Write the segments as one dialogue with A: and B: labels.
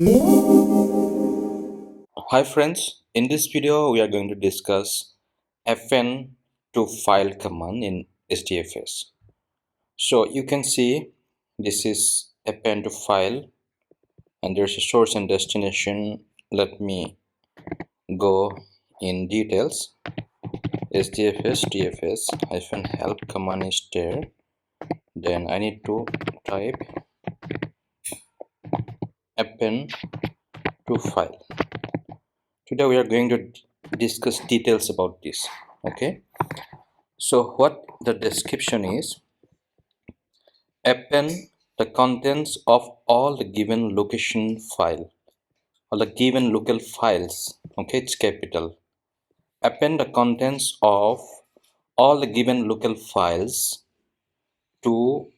A: Hi friends, in this video we are going to discuss append-to-file command in HDFS. So you can see this is append-to-file and there's a source and destination. Let me go in details. HDFS dfs-help command is there. Then I need to type append-to-file. Today we are going to discuss details about this. Okay, so what the description is: append the contents of all the given location file or the given local files. Okay, it's capital. Append the contents of all the given local files to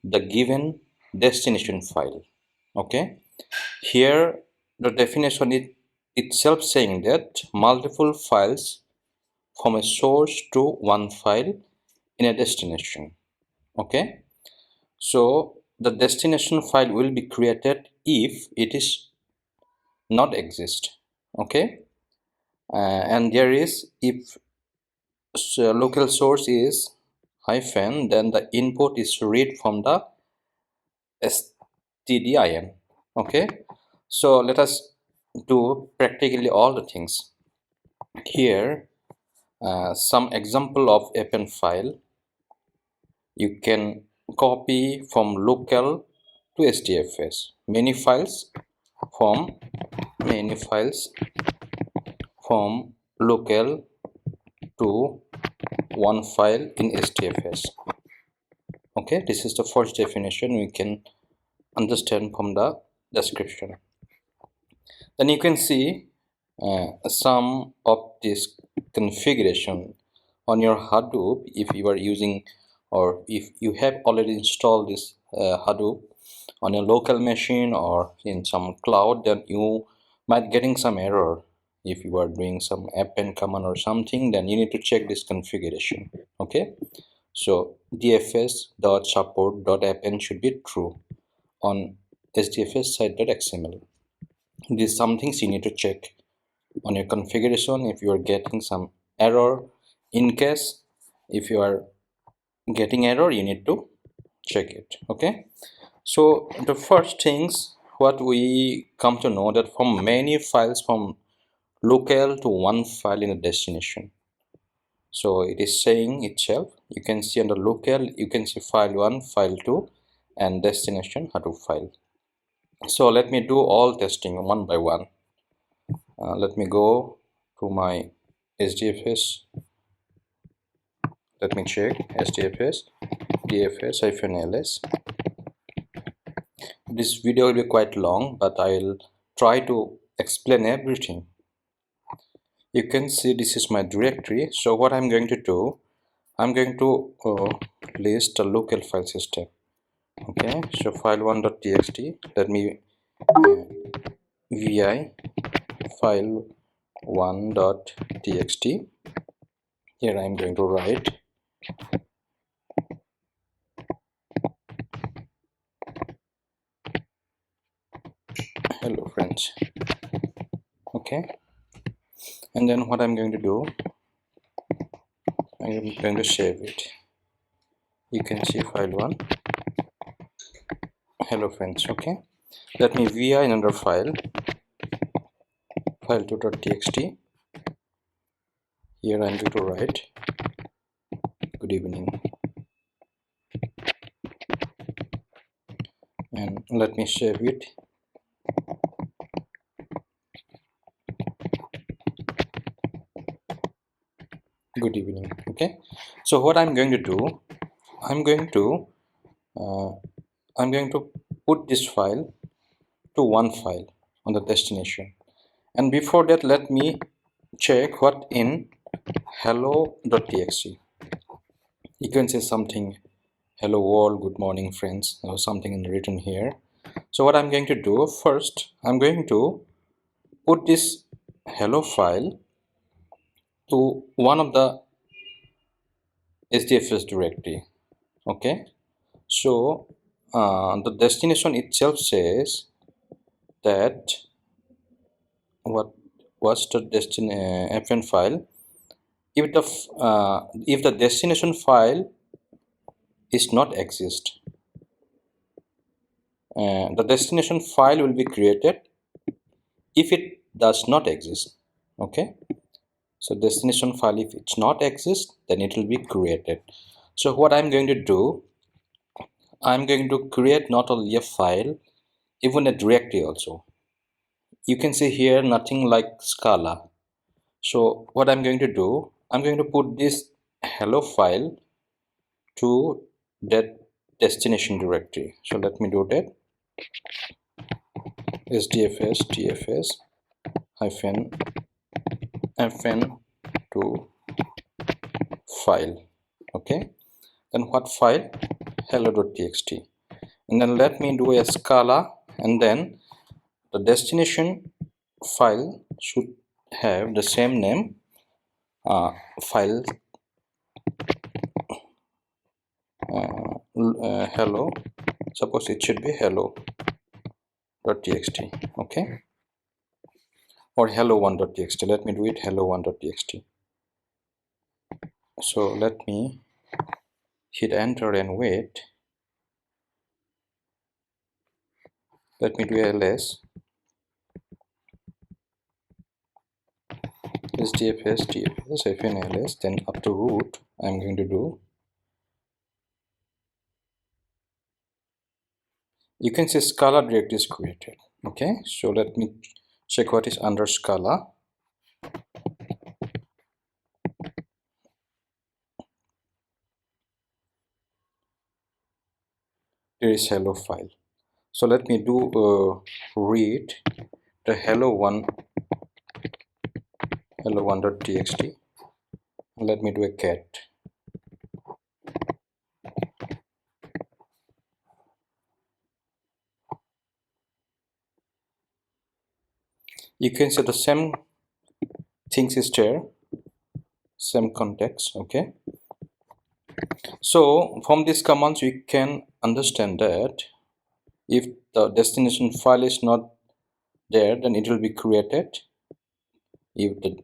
A: the given destination file. Okay, here the definition is itself saying that multiple files from a source to one file in a destination. Okay, so the destination file will be created if it is not exist. Okay, and there is, if local source is hyphen, then the input is read from the stdin. Okay, so let us do practically all the things here. Some example of append file you can copy from local to HDFS. Many files from local to one file in HDFS. Okay, this is the first definition we can understand from the description. Then you can see some of this configuration on your Hadoop if you are using, or if you have already installed this Hadoop on a local machine or in some cloud, then you might getting some error. If you are doing some append command or something, then you need to check this configuration. Okay, so dfs.support.append should be true on hdfs site.xml. These some things you need to check on your configuration if you are getting some error. In case if you are getting error, you need to check it. Okay, so the first things what we come to know, that from many files from local to one file in a destination. So it is saying itself, you can see under local you can see file 1, file 2 and destination Hadoop file. So let me do all testing one by one. Let me go to my HDFS. Let me check HDFS dfs-ls. This video will be quite long, but I'll try to explain everything. You can see this is my directory. So what I'm going to do, I'm going to list a local file system. Okay, so file1.txt, let me vi file1.txt. Here I'm going to write hello friends. Okay, and then what I'm going to do, I'm going to save it. You can see file1 hello friends. Okay, let me vi another file file2.txt. Here I'm going to write good evening, and let me save it. Good evening. Okay, so what I'm going to do, I'm going to put this file to one file on the destination, and before that let me check what in hello.txt. You can say something, hello world, good morning friends, or something in written here. So what I'm going to do, first I'm going to put this hello file to one of the HDFS directory. Okay, so the destination itself says that what was the append file. If the destination file is not exist, the destination file will be created if it does not exist. Okay, so destination file, if it's not exist, then it will be created. So what I'm going to do, I'm going to create not only a file, even a directory also. You can see here nothing like Scala. So what I'm going to do, I'm going to put this hello file to that destination directory. So let me do that. HDFS TFS hyphen append to file. Okay, then what file? hello.txt. And then let me do a Scala, and then the destination file should have the same name, file hello. Suppose it should be hello.txt. Okay, or hello1.txt. let me do it hello1.txt. So let me hit enter and wait. Let me do ls HDFS TFS ls, then up to root I'm going to do. You can see Scala directory is created. Okay, so let me check what is under Scala. There is hello file. So let me do read the hello1.txt. Let me do a cat. You can see the same things is there, same context. Okay, so from these commands we can understand that if the destination file is not there, then it will be created. If the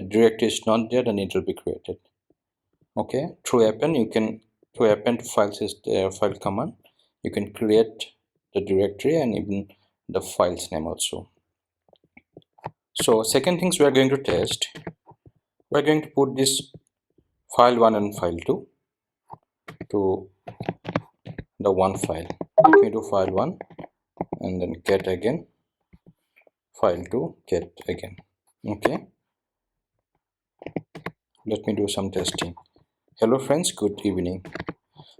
A: directory is not there, then it will be created. Okay, through append, you can, through append to files is the file command, you can create the directory and even the file's name also. So second things we are going to test, we are going to put this file1 and file2 to the one file. Let me do file1 and then get again, file2 get again. Okay, let me do some testing. Hello friends, good evening.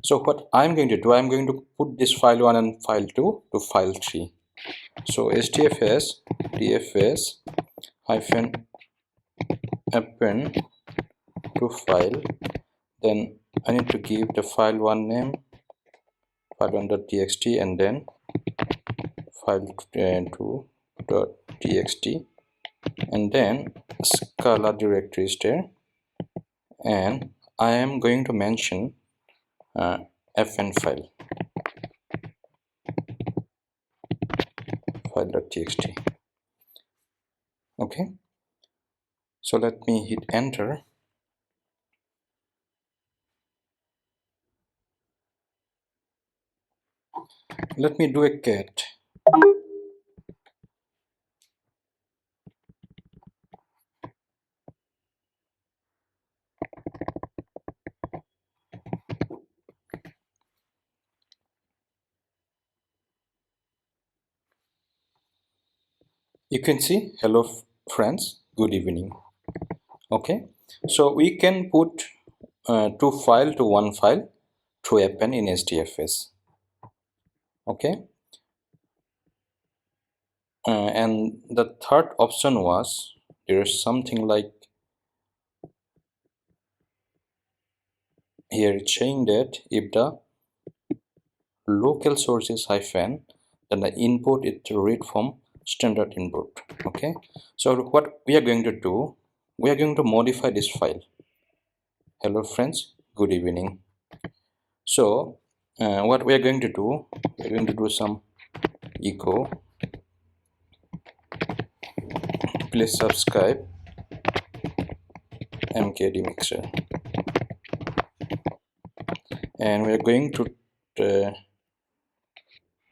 A: So what I'm going to do, I'm going to put this file1 and file2 to file3. So HDFS TFS hyphen append to file, then I need to give the file1 name file1.txt and then file2.txt, and then Scala directory is there, and I am going to mention append file.txt. Okay, so let me hit enter. Let me do a cat. You can see hello friends, good evening. Okay, so we can put two file to one file through append in HDFS. Okay, and the third option was, there is something like here it's saying that if the local source is hyphen, then the input is to read from standard input. Okay, so what we are going to do, we are going to modify this file. Hello friends, good evening. So what we are going to do, we are going to do some echo please subscribe MKD Mixture. And we're going to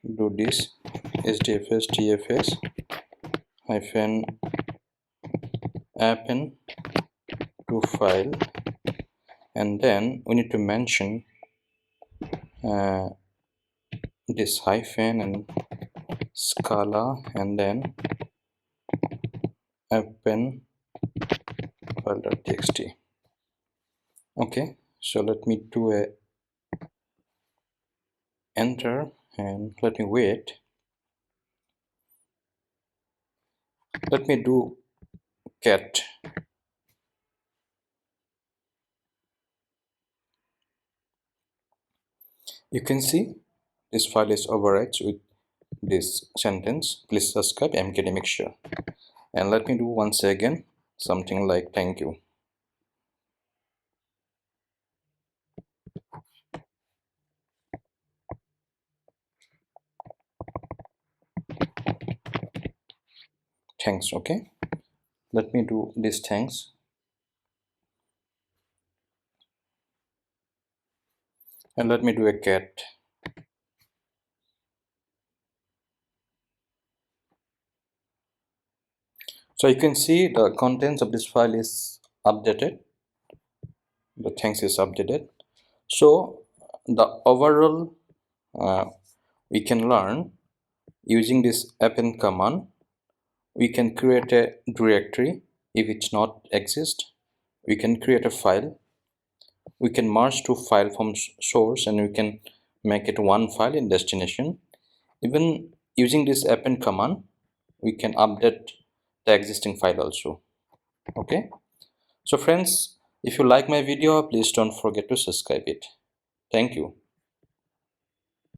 A: do this HDFS TFS hyphen append to file, and then we need to mention this hyphen and scala, and then append file.txt. Okay, so let me do a enter and let me wait. Let me do cat. You can see this file is overwrites with this sentence, please subscribe MKD Mixture. And let me do once again something like thank you. Thanks. Okay, let me do this thanks, and let me do a cat. So you can see the contents of this file is updated, the thanks is updated. So the overall we can learn using this append command. We can create a directory if it's not exist. We can create a file. We can merge two file from source, and we can make it one file in destination. Even using this append command, we can update the existing file also. Okay, so friends, if you like my video, please don't forget to subscribe it. Thank you.